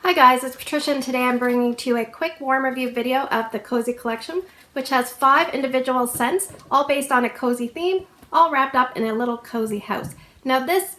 Hi guys, it's Patricia and today I'm bringing to you a quick warm review video of the Cozy collection, which has 5 individual scents, all based on a cozy theme, all wrapped up in a little cozy house. Now this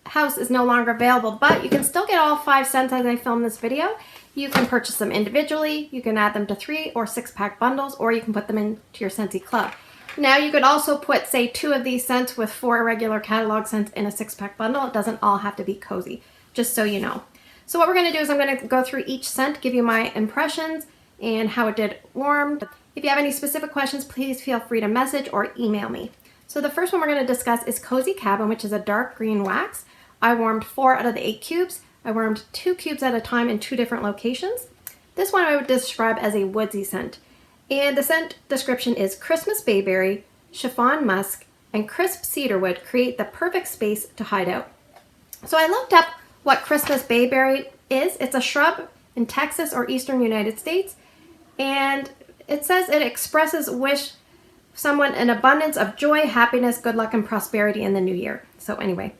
house is no longer available, but you can still get all 5 scents as I film this video. You can purchase them individually, you can add them to 3 or 6 pack bundles, or you can put them into your Scentsy club. Now you could also put, say, 2 of these scents with 4 regular catalog scents in a 6 pack bundle. It doesn't all have to be cozy, just so you know. So what we're going to do is I'm going to go through each scent, give you my impressions and how it did warm. If you have any specific questions, please feel free to message or email me. So the first one we're going to discuss is Cozy Cabin, which is a dark green wax. I warmed 4 out of the 8 cubes. I warmed 2 cubes at a time in 2 different locations. This one I would describe as a woodsy scent. And the scent description is Christmas bayberry, chiffon musk, and crisp cedarwood create the perfect space to hide out. So I looked up what Christmas bayberry is. It's a shrub in Texas or eastern United States, and it says it expresses wish someone an abundance of joy, happiness, good luck, and prosperity in the new year. So anyway,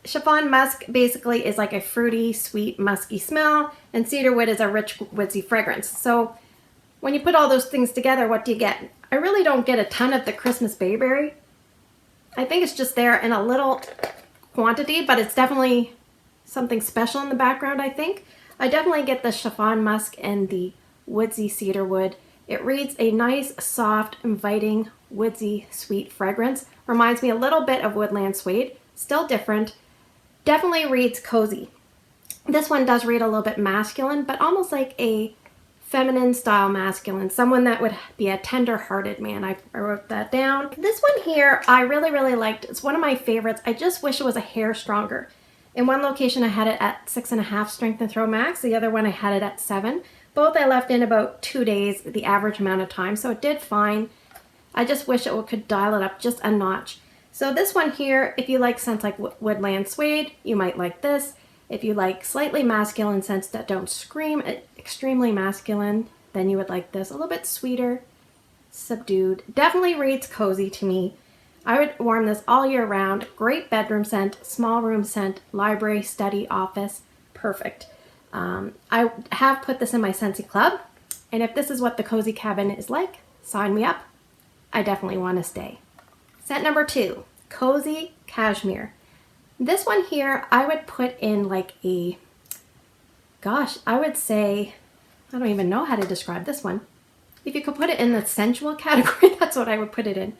chiffon musk basically is like a fruity, sweet, musky smell, and cedarwood is a rich, woodsy fragrance. So when you put all those things together, what do you get? I really don't get a ton of the Christmas bayberry. I think it's just there in a little quantity, but it's definitely something special in the background, I think. I definitely get the chiffon musk and the woodsy cedarwood. It reads a nice, soft, inviting, woodsy, sweet fragrance. Reminds me a little bit of woodland suede. Still different. Definitely reads cozy. This one does read a little bit masculine, but almost like a feminine style masculine. Someone that would be a tender-hearted man. I wrote that down. This one here I really liked. It's one of my favorites. I just wish it was a hair stronger. In one location I had it at 6.5 strength and throw max. The other one I had it at 7. Both I left in about 2 days, the average amount of time, so it did fine. I just wish it could dial it up just a notch. So this one here, if you like scents like woodland suede, you might like this. If you like slightly masculine scents that don't scream extremely masculine, then you would like this. A little bit sweeter, subdued. Definitely reads cozy to me. I would warm this all year round. Great bedroom scent, small room scent, library, study, office. Perfect. I have put this in my Scentsy club, and if this is what the Cozy Cabin is like, sign me up. I definitely want to stay. Scent number 2, Cozy Cashmere. This one here, I would put in like a, gosh, I would say, I don't even know how to describe this one. If you could put it in the sensual category, that's what I would put it in.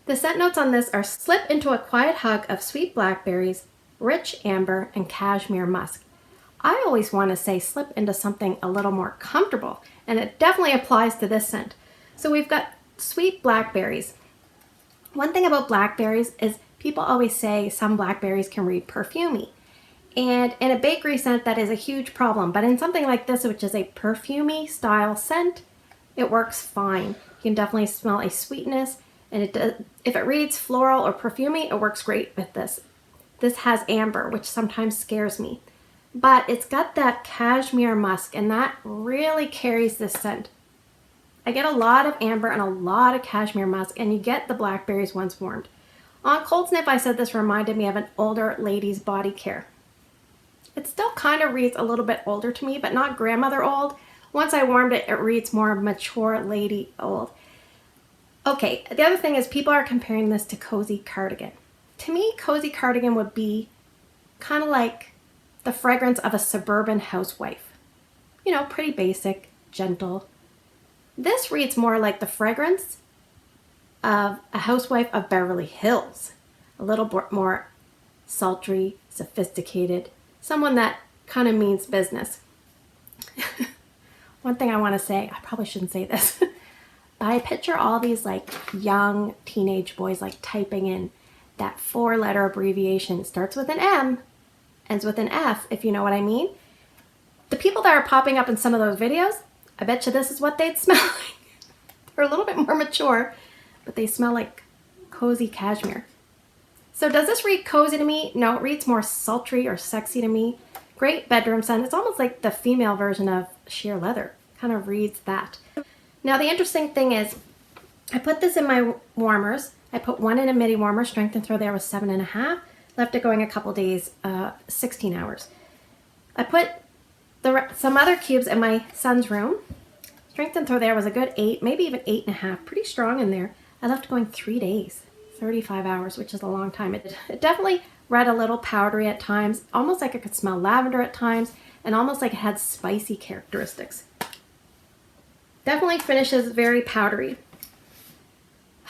The scent notes on this are slip into a quiet hug of sweet blackberries, rich amber, and cashmere musk. I always want to say slip into something a little more comfortable, and it definitely applies to this scent. So we've got sweet blackberries. One thing about blackberries is people always say some blackberries can read perfumey. And in a bakery scent, that is a huge problem. But in something like this, which is a perfumey style scent, it works fine. You can definitely smell a sweetness. And if it reads floral or perfumey, it works great with this. This has amber, which sometimes scares me. But it's got that cashmere musk, and that really carries this scent. I get a lot of amber and a lot of cashmere musk, and you get the blackberries once warmed. On cold sniff, I said this reminded me of an older lady's body care. It still kind of reads a little bit older to me, but not grandmother old. Once I warmed it, it reads more mature lady old. Okay, the other thing is people are comparing this to Cozy Cardigan. To me, Cozy Cardigan would be kind of like the fragrance of a suburban housewife. You know, pretty basic, gentle. This reads more like the fragrance of a housewife of Beverly Hills. A little more sultry, sophisticated, someone that kind of means business. One thing I want to say, I probably shouldn't say this, but I picture all these like young teenage boys like typing in that 4-letter abbreviation. It starts with an M, ends with an F, if you know what I mean. The people that are popping up in some of those videos, I bet you this is what they'd smell like. They're a little bit more mature, but they smell like cozy cashmere. So does this read cozy to me? No, it reads more sultry or sexy to me. Great bedroom scent. It's almost like the female version of sheer leather. Kind of reads that. Now the interesting thing is, I put this in my warmers. I put one in a midi warmer, strength and throw there was 7.5. Left it going a couple days, 16 hours. I put Some other cubes in my son's room. Strength and throw there was a good 8, maybe even 8.5. Pretty strong in there. I left going 3 days, 35 hours, which is a long time. It definitely read a little powdery at times, almost like I could smell lavender at times, and almost like it had spicy characteristics. Definitely finishes very powdery.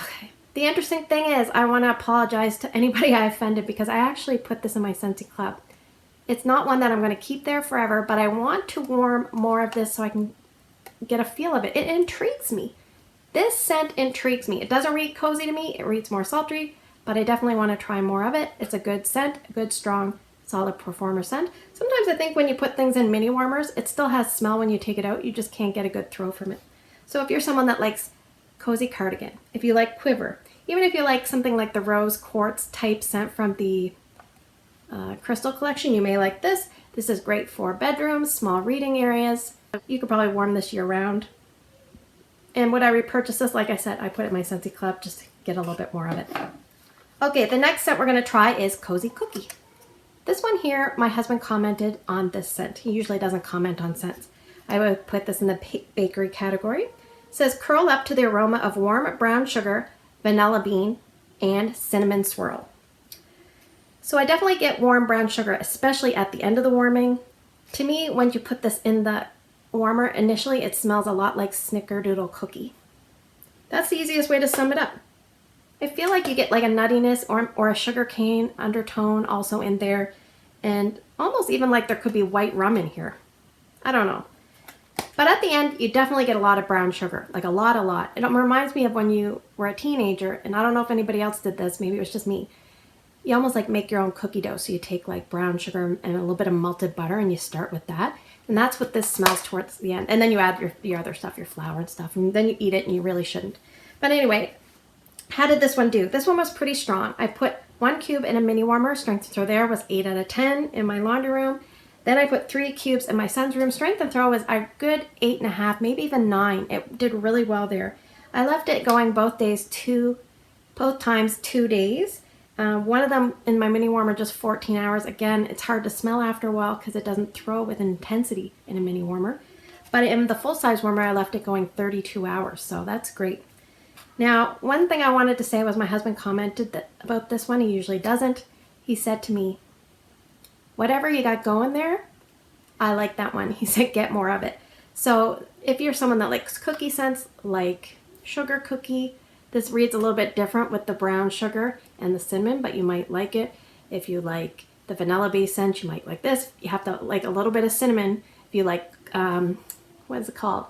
Okay. The interesting thing is, I want to apologize to anybody I offended because I actually put this in my Scentsy Club. It's not one that I'm going to keep there forever, but I want to warm more of this so I can get a feel of it. It intrigues me. This scent intrigues me. It doesn't read cozy to me. It reads more sultry, but I definitely want to try more of it. It's a good scent, a good, strong, solid performer scent. Sometimes I think when you put things in mini warmers, it still has smell when you take it out. You just can't get a good throw from it. So if you're someone that likes cozy cardigan, if you like quiver, even if you like something like the rose quartz type scent from the Crystal collection, you may like this. This is great for bedrooms, small reading areas. You could probably warm this year round. And would I repurchase this? Like I said, I put it in my Scentsy Club just to get a little bit more of it. Okay, the next scent we're going to try is Cozy Cookie. This one here, my husband commented on this scent. He usually doesn't comment on scents. I would put this in the bakery category. It says, curl up to the aroma of warm brown sugar, vanilla bean, and cinnamon swirl. So I definitely get warm brown sugar, especially at the end of the warming. To me, when you put this in the warmer, initially it smells a lot like snickerdoodle cookie. That's the easiest way to sum it up. I feel like you get like a nuttiness or a sugar cane undertone also in there, and almost even like there could be white rum in here. I don't know. But at the end, you definitely get a lot of brown sugar, like a lot. It reminds me of when you were a teenager, and I don't know if anybody else did this, maybe it was just me. You almost like make your own cookie dough. So you take like brown sugar and a little bit of melted butter and you start with that. And that's what this smells towards the end. And then you add your other stuff, your flour and stuff, and then you eat it and you really shouldn't. But anyway, how did this one do? This one was pretty strong. I put 1 cube in a mini warmer. Strength and throw there was 8 out of 10 in my laundry room. Then I put 3 cubes in my son's room. Strength and throw was a good 8.5, maybe even 9. It did really well there. I left it going both times 2 days. One of them in my mini warmer just 14 hours. Again, it's hard to smell after a while because it doesn't throw with intensity in a mini warmer. But in the full-size warmer, I left it going 32 hours, so that's great. Now, one thing I wanted to say was my husband commented about this one. He usually doesn't. He said to me, whatever you got going there, I like that one. He said, get more of it. So if you're someone that likes cookie scents, like sugar cookie, this reads a little bit different with the brown sugar and the cinnamon, but you might like it. If you like the vanilla base scent, you might like this. You have to like a little bit of cinnamon. If you like, what is it called?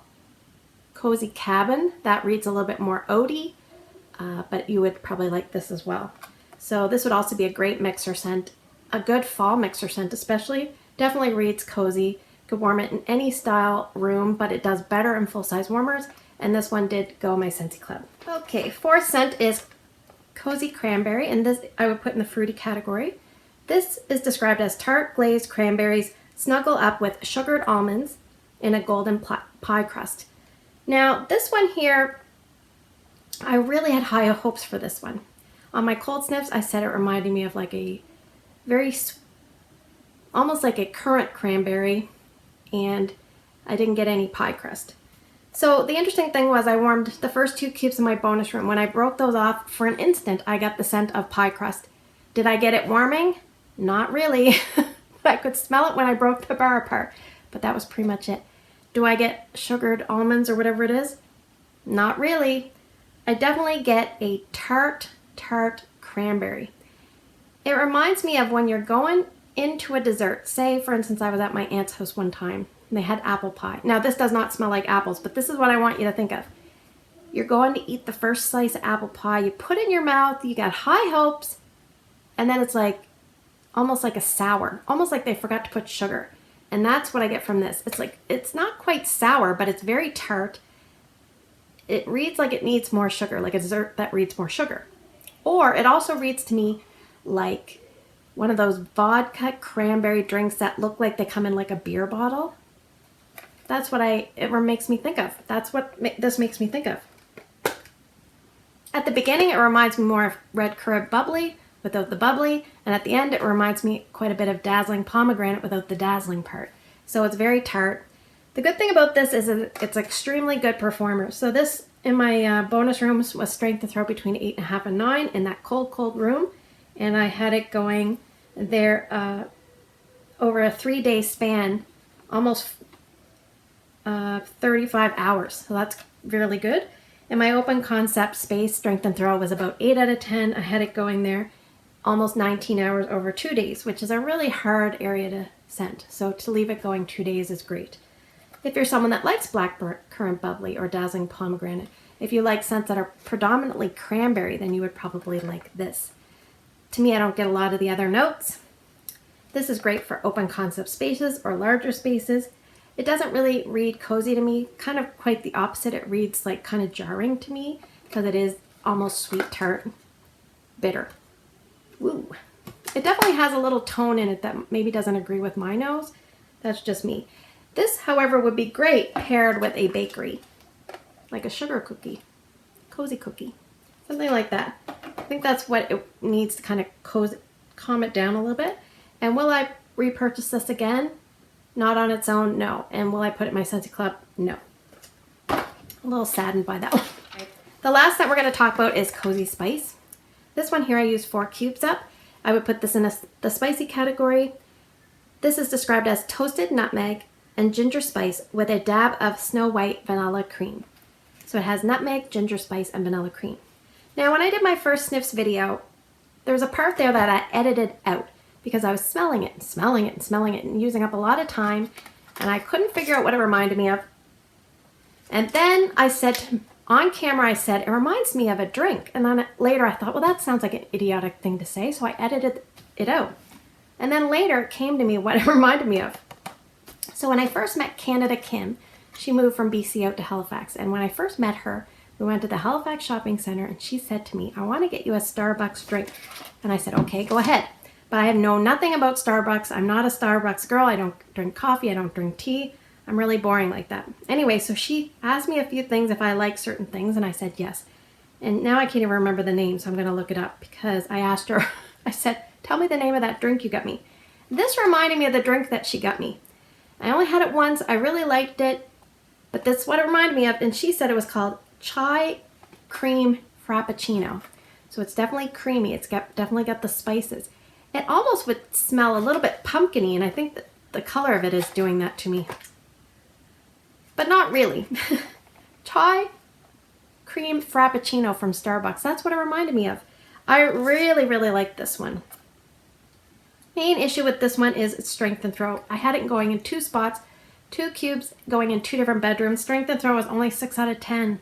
Cozy Cabin. That reads a little bit more oaty, but you would probably like this as well. So this would also be a great mixer scent, a good fall mixer scent especially. Definitely reads cozy. Could warm it in any style room, but it does better in full-size warmers. And this one did go in my Scentsy Club. Okay, 4th scent is Cozy Cranberry, and this I would put in the fruity category. This is described as tart glazed cranberries snuggle up with sugared almonds in a golden pie crust. Now, this one here, I really had high hopes for this one. On my cold sniffs, I said it reminded me of like a very, almost like a currant cranberry, and I didn't get any pie crust. So the interesting thing was I warmed the first 2 cubes in my bonus room. When I broke those off for an instant, I got the scent of pie crust. Did I get it warming? Not really. I could smell it when I broke the bar apart, but that was pretty much it. Do I get sugared almonds or whatever it is? Not really. I definitely get a tart cranberry. It reminds me of when you're going into a dessert. Say, for instance, I was at my aunt's house one time. And they had apple pie. Now, this does not smell like apples, but this is what I want you to think of. You're going to eat the first slice of apple pie. You put it in your mouth. You got high hopes. And then it's like, almost like a sour. Almost like they forgot to put sugar. And that's what I get from this. It's like, it's not quite sour, but it's very tart. It reads like it needs more sugar, like a dessert that reads more sugar. Or it also reads to me like one of those vodka cranberry drinks that look like they come in like a beer bottle. That's what it makes me think of. That's what this makes me think of. At the beginning, it reminds me more of red currant bubbly without the bubbly. And at the end, it reminds me quite a bit of dazzling pomegranate without the dazzling part. So it's very tart. The good thing about this is that it's extremely good performer. So this in my bonus rooms was strength of throw between 8.5 and 9 in that cold room. And I had it going there over a 3-day span, almost 35 hours. So that's really good. And my open concept space strength and throw was about 8 out of 10. I had it going there almost 19 hours over 2 days, which is a really hard area to scent. So to leave it going 2 days is great. If you're someone that likes blackcurrant bubbly or dazzling pomegranate, if you like scents that are predominantly cranberry, then you would probably like this. To me, I don't get a lot of the other notes. This is great for open concept spaces or larger spaces. It doesn't really read cozy to me, kind of quite the opposite. It reads like kind of jarring to me because it is almost sweet tart, bitter. Woo. It definitely has a little tone in it that maybe doesn't agree with my nose. That's just me. This, however, would be great paired with a bakery, like a sugar cookie, cozy cookie, something like that. I think that's what it needs to kind of calm it down a little bit. And will I repurchase this again? Not on its own, no. And will I put it in my Scentsy Club? No. A little saddened by that one. The last that we're going to talk about is Cozy Spice. This one here I used 4 cubes up. I would put this in the spicy category. This is described as toasted nutmeg and ginger spice with a dab of Snow White vanilla cream. So it has nutmeg, ginger spice, and vanilla cream. Now when I did my first sniffs video, there's a part there that I edited out because I was smelling it and smelling it and smelling it and using up a lot of time, and I couldn't figure out what it reminded me of. And then I said, on camera I said, it reminds me of a drink. And then later I thought, well, that sounds like an idiotic thing to say, so I edited it out. And then later it came to me what it reminded me of. So when I first met Canada Kim, she moved from BC out to Halifax. And when I first met her, we went to the Halifax shopping center and she said to me, I want to get you a Starbucks drink. And I said, okay, go ahead. But I know nothing about Starbucks. I'm not a Starbucks girl. I don't drink coffee. I don't drink tea. I'm really boring like that. Anyway, so she asked me a few things if I like certain things and I said yes. And now I can't even remember the name, so I'm going to look it up because I asked her, I said, tell me the name of that drink you got me. This reminded me of the drink that she got me. I only had it once. I really liked it, but that's what it reminded me of. And she said it was called Chai Cream Frappuccino. So it's definitely creamy. It's definitely got the spices. It almost would smell a little bit pumpkin-y, and I think that the color of it is doing that to me. But not really. Chai Cream Frappuccino from Starbucks. That's what it reminded me of. I really, really like this one. Main issue with this one is its strength and throw. I had it going in 2 spots, 2 cubes going in 2 different bedrooms. Strength and throw was only 6 out of 10.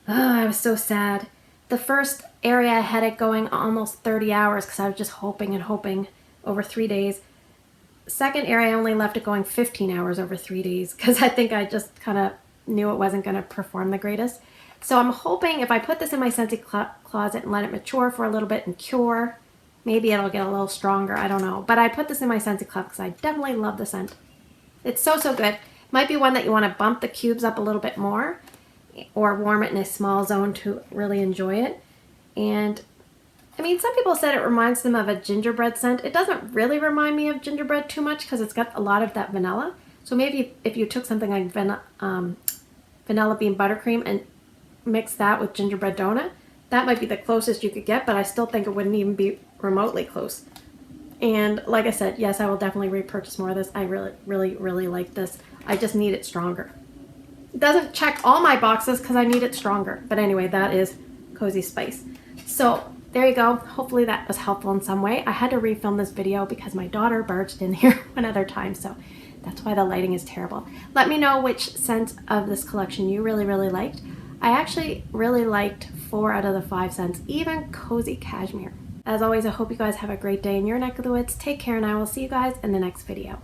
Oh, I was so sad. The first area I had it going almost 30 hours because I was just hoping and hoping over 3 days. Second area I only left it going 15 hours over 3 days because I think I just kind of knew it wasn't going to perform the greatest. So I'm hoping if I put this in my Scentsy closet and let it mature for a little bit and cure, maybe it'll get a little stronger. I don't know. But I put this in my Scentsy Club because I definitely love the scent. It's so, so good. Might be one that you want to bump the cubes up a little bit more or warm it in a small zone to really enjoy it. And I mean, some people said it reminds them of a gingerbread scent. It doesn't really remind me of gingerbread too much because it's got a lot of that vanilla. So maybe if you took something like vanilla bean buttercream and mixed that with gingerbread donut, that might be the closest you could get, but I still think it wouldn't even be remotely close. And like I said, yes, I will definitely repurchase more of this. I really, really, really like this. I just need it stronger. It doesn't check all my boxes because I need it stronger. But anyway, that is Cozy Spice. So there you go. Hopefully that was helpful in some way. I had to refilm this video because my daughter barged in here one other time, so that's why the lighting is terrible. Let me know which scent of this collection you really, really liked. I actually really liked 4 out of the 5 scents, even Cozy Cashmere. As always, I hope you guys have a great day in your neck of the woods. Take care, and I will see you guys in the next video.